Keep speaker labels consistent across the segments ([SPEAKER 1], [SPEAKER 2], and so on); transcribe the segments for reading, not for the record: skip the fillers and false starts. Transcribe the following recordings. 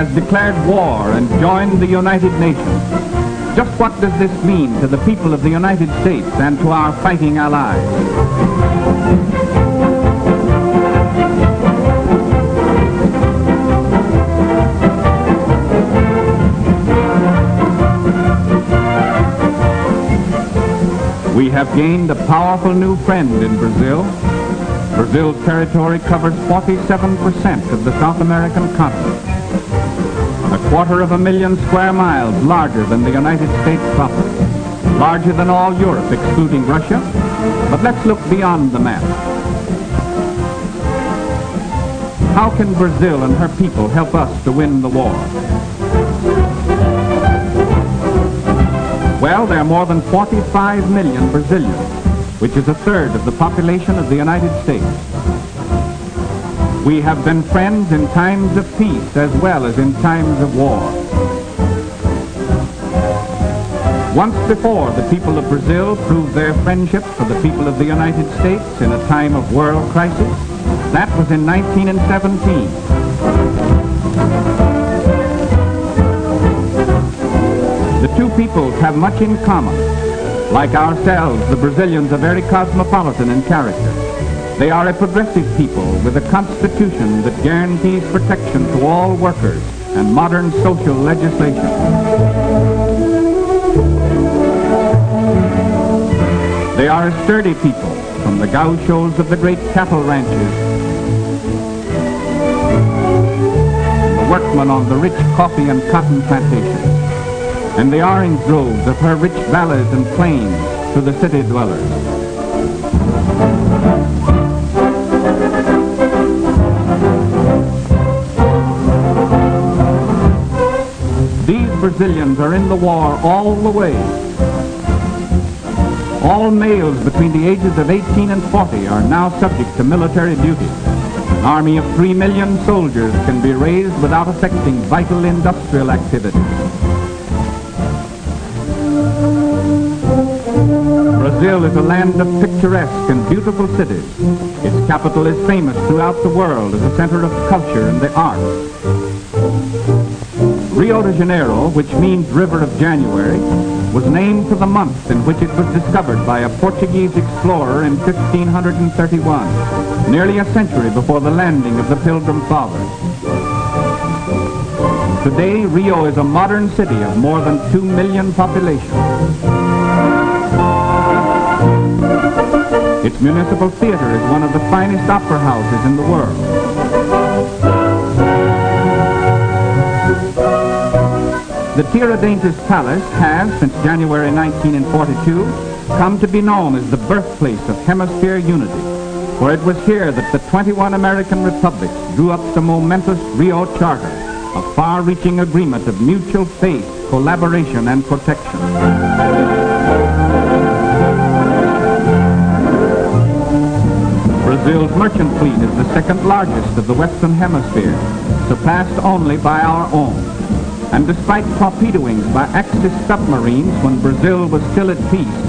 [SPEAKER 1] has declared war and joined the United Nations. Just what does this mean to the people of the United States and to our fighting allies? We have gained a powerful new friend in Brazil. Brazil's territory covers 47% of the South American continent. 250,000 square miles larger than the United States proper. Larger than all Europe, excluding Russia. But let's look beyond the map. How can Brazil and her people help us to win the war? Well, there are more than 45 million Brazilians, which is a third of the population of the United States. We have been friends in times of peace as well as in times of war. Once before, the people of Brazil proved their friendship for the people of the United States in a time of world crisis. That was in 1917. The two peoples have much in common. Like ourselves, the Brazilians are very cosmopolitan in character. They are a progressive people with a constitution that guarantees protection to all workers and modern social legislation. They are a sturdy people, from the gauchos of the great cattle ranches, the workmen on the rich coffee and cotton plantations, and the orange groves of her rich valleys and plains to the city dwellers. These Brazilians are in the war all the way. All males between the ages of 18 and 40 are now subject to military duty. An army of 3 million soldiers can be raised without affecting vital industrial activities. Brazil is a land of picturesque and beautiful cities. Its capital is famous throughout the world as a center of culture and the arts. Rio de Janeiro, which means River of January, was named for the month in which it was discovered by a Portuguese explorer in 1531, nearly a century before the landing of the Pilgrim Fathers. Today, Rio is a modern city of more than 2 million population. Its municipal theater is one of the finest opera houses in the world. The Tiradentes Palace has, since January 1942, come to be known as the birthplace of Hemisphere unity, for it was here that the 21 American republics drew up the momentous Rio Charter, a far-reaching agreement of mutual faith, collaboration, and protection. Brazil's merchant fleet is the second largest of the Western Hemisphere, surpassed only by our own. And despite torpedoings by Axis submarines when Brazil was still at peace,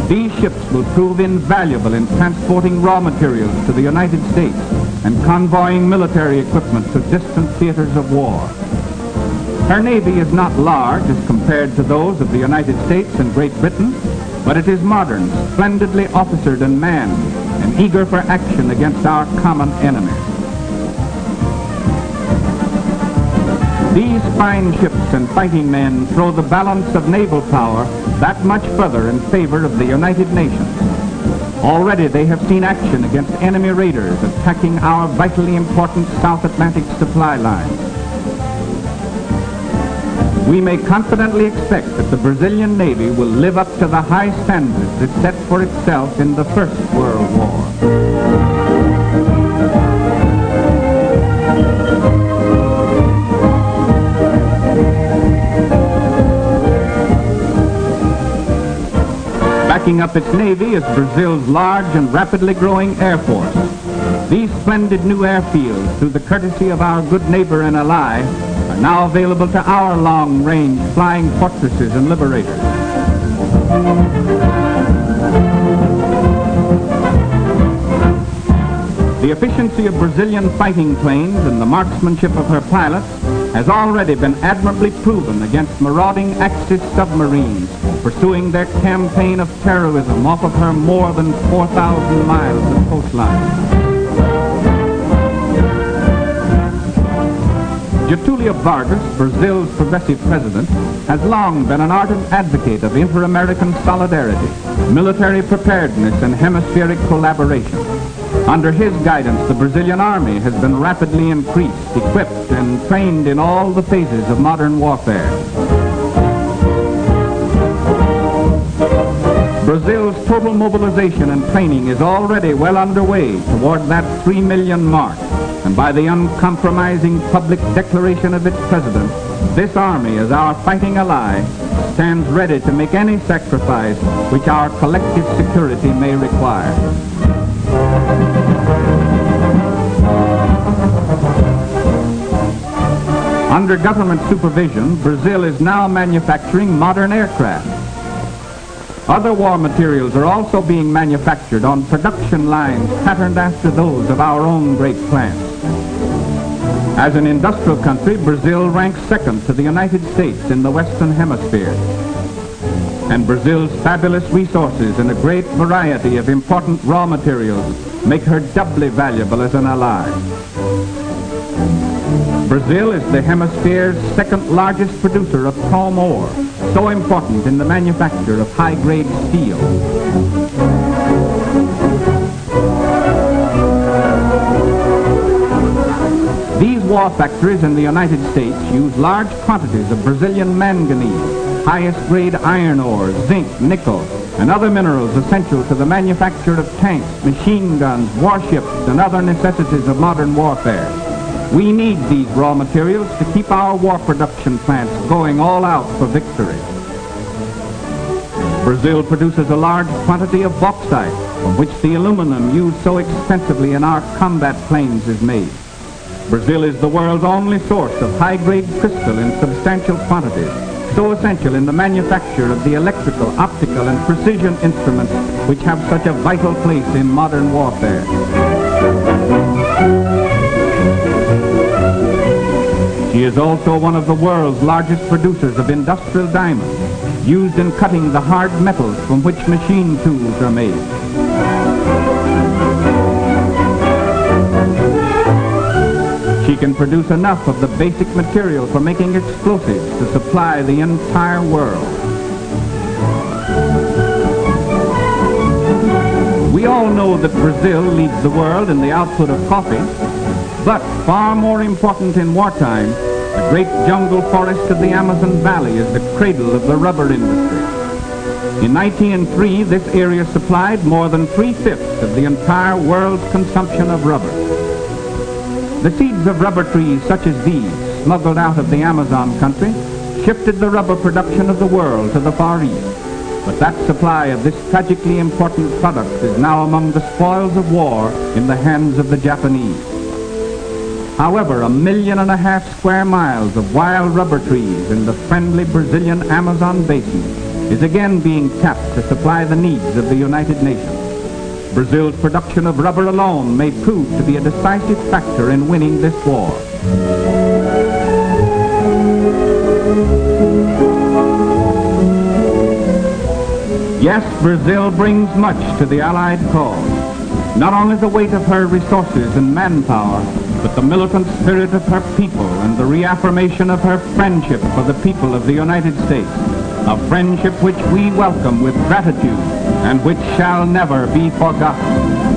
[SPEAKER 1] these ships will prove invaluable in transporting raw materials to the United States and convoying military equipment to distant theaters of war. Her navy is not large as compared to those of the United States and Great Britain, but it is modern, splendidly officered and manned, and eager for action against our common enemies. These fine ships and fighting men throw the balance of naval power that much further in favor of the United Nations. Already they have seen action against enemy raiders attacking our vitally important South Atlantic supply lines. We may confidently expect that the Brazilian Navy will live up to the high standards it set for itself in the First World War. Backing up its navy is Brazil's large and rapidly growing air force. These splendid new airfields, through the courtesy of our good neighbor and ally, are now available to our long-range flying fortresses and liberators. The efficiency of Brazilian fighting planes and the marksmanship of her pilots has already been admirably proven against marauding Axis submarines pursuing their campaign of terrorism off of her more than 4,000 miles of coastline. Getulio Vargas, Brazil's progressive president, has long been an ardent advocate of inter-American solidarity, military preparedness, and hemispheric collaboration. Under his guidance, the Brazilian army has been rapidly increased, equipped, and trained in all the phases of modern warfare. Brazil's total mobilization and training is already well underway toward that 3 million mark. And by the uncompromising public declaration of its president, this army, as our fighting ally, stands ready to make any sacrifice which our collective security may require. Under government supervision, Brazil is now manufacturing modern aircraft. Other war materials are also being manufactured on production lines patterned after those of our own great plants. As an industrial country, Brazil ranks second to the United States in the Western Hemisphere. And Brazil's fabulous resources and a great variety of important raw materials make her doubly valuable as an ally. Brazil is the hemisphere's second largest producer of chrome ore, so important in the manufacture of high-grade steel. These war factories in the United States use large quantities of Brazilian manganese, highest-grade iron ore, zinc, nickel, and other minerals essential to the manufacture of tanks, machine guns, warships, and other necessities of modern warfare. We need these raw materials to keep our war production plants going all out for victory. Brazil produces a large quantity of bauxite, from which the aluminum used so extensively in our combat planes is made. Brazil is the world's only source of high-grade crystal in substantial quantities, so essential in the manufacture of the electrical, optical, and precision instruments which have such a vital place in modern warfare. She is also one of the world's largest producers of industrial diamonds, used in cutting the hard metals from which machine tools are made. She can produce enough of the basic material for making explosives to supply the entire world. We all know that Brazil leads the world in the output of coffee, but far more important in wartime, the great jungle forest of the Amazon Valley is the cradle of the rubber industry. In 1903, this area supplied more than 3/5 of the entire world's consumption of rubber. The seeds of rubber trees such as these, smuggled out of the Amazon country, shifted the rubber production of the world to the Far East. But that supply of this tragically important product is now among the spoils of war in the hands of the Japanese. However, 1.5 million square miles of wild rubber trees in the friendly Brazilian Amazon basin is again being tapped to supply the needs of the United Nations. Brazil's production of rubber alone may prove to be a decisive factor in winning this war. Yes, Brazil brings much to the Allied cause. Not only the weight of her resources and manpower, but the militant spirit of her people and the reaffirmation of her friendship for the people of the United States, a friendship which we welcome with gratitude and which shall never be forgotten.